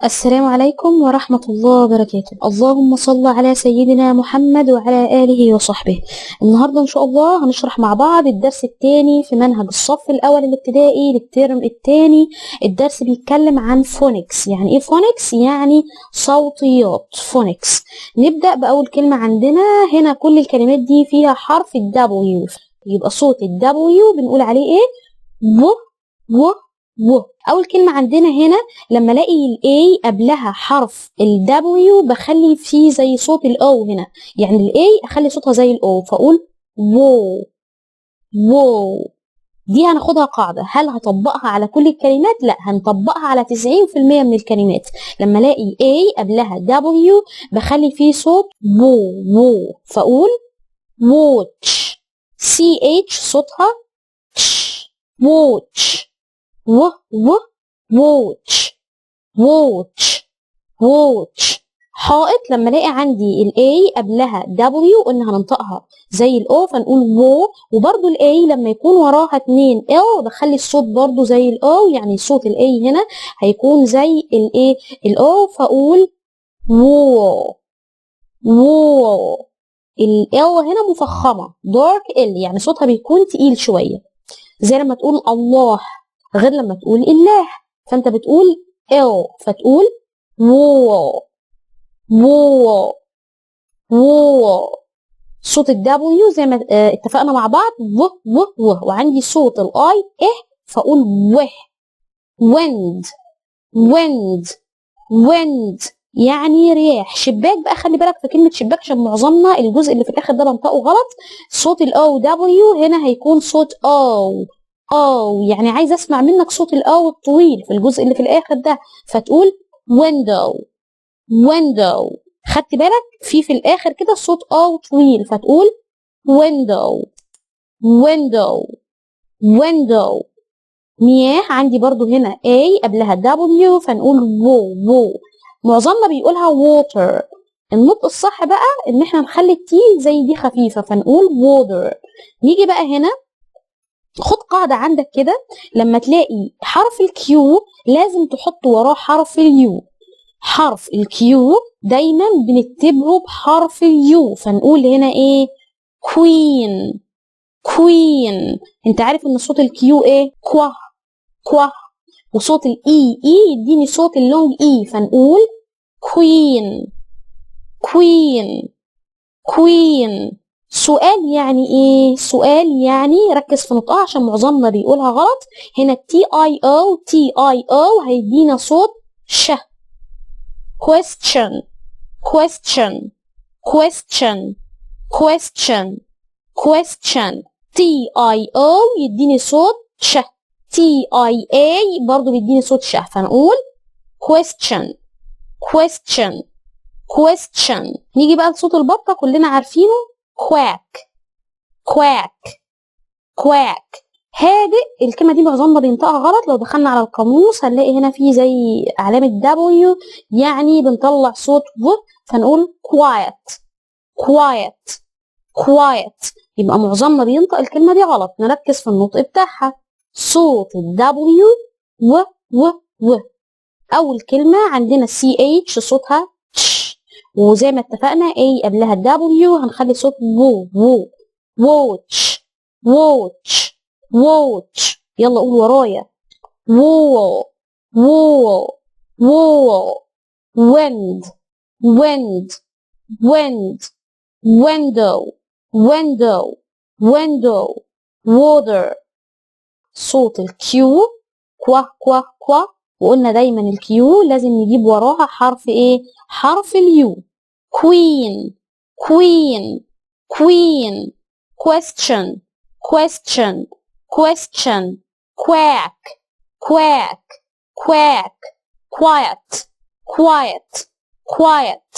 السلام عليكم ورحمة الله وبركاته. اللهم صل على سيدنا محمد وعلى آله وصحبه. النهاردة إن شاء الله هنشرح مع بعض الدرس الثاني في منهج الصف الأول الابتدائي للترم الثاني. الدرس بيتكلم عن فونكس. يعني إيه فونكس؟ يعني صوتيات فونكس. نبدأ بأول كلمة عندنا هنا. كل الكلمات دي فيها حرف الدبليو، يبقى صوت الدبليو بنقول عليه إيه؟ و. أول كلمة عندنا هنا لما الاقي ال A قبلها حرف ال W بخلي فيه زي صوت ال O هنا، يعني ال A أخلي صوتها زي ال O فأقول وو. دي هناخدها قاعدة. هل هطبقها على كل الكلمات؟ لا، هنطبقها على 90% من الكلمات. لما الاقي A قبلها W بخلي فيه صوت وو فأقول watch. CH صوتها watch. watch. حائط لما الاقي عندي ال A قبلها W قلنا هننطقها زي ال O فنقول وو. وبرضو ال A لما يكون وراها 2 L بخلي الصوت برضو زي ال O، يعني صوت ال A هنا هيكون زي ال A ال O فأقول وو. ال L هنا مفخمة dark L، يعني صوتها بيكون تقيل شوية، زي لما تقول الله غير لما تقول الله. فانت بتقول L فتقول وو. صوت الدبليو زي ما اتفقنا مع بعض و. وعندي صوت الاي فاقول وه. wind يعني رياح. شباك بقى خلي بالك في كلمة شباك عشان معظمنا الجزء اللي في الاخر ده بنطقه غلط. صوت الاو دبليو هنا هيكون صوت او، يعني عايز اسمع منك صوت الاو الطويل في الجزء اللي في الاخر ده فتقول window. خدت بالك في الاخر كده صوت او طويل فتقول window. مياه عندي برضو هنا A قبلها W فنقول وو. معظمنا بيقولها water. النطق الصح بقى ان احنا نخلي التي زي دي خفيفة فنقول water. نيجي بقى هنا خد قاعدة عندك كده، لما تلاقي حرف الكيو لازم تحط وراه حرف اليو. حرف الكيو دايما بنكتبه بحرف اليو فنقول هنا ايه؟ كوين. انت عارف ان صوت الكيو ايه؟ كوا. وصوت الاي يديني صوت اللونج اي فنقول كوين. سؤال يعني ايه؟ سؤال يعني ركز في نطقها عشان معظمنا بيقولها غلط. هنا تي اي او هيدينا صوت ش. question. تي اي او يديني صوت ش. تي اي اي برضو بيديني صوت ش فنقول question. نيجي بقى لصوت البطة كلنا عارفينه quack. هادئ. الكلمة دي معظمنا بينطقها غلط. لو دخلنا على القاموس هنلاقي هنا في زي علامة W، يعني بنطلع صوت و فنقول quiet. يبقى معظمنا بينطق الكلمة دي غلط. نركز في النطق بتاعها. صوت W و. أول كلمة عندنا CH صوتها تش، وزي ما اتفقنا A قبلها W هنخلي صوت وو. watch. يلا قول ورايا wall. wind. window. water. صوت الكيو كوا. وقلنا دايما الكيو لازم نجيب وراها حرف ايه؟ حرف اليو. queen. question. quack. quiet.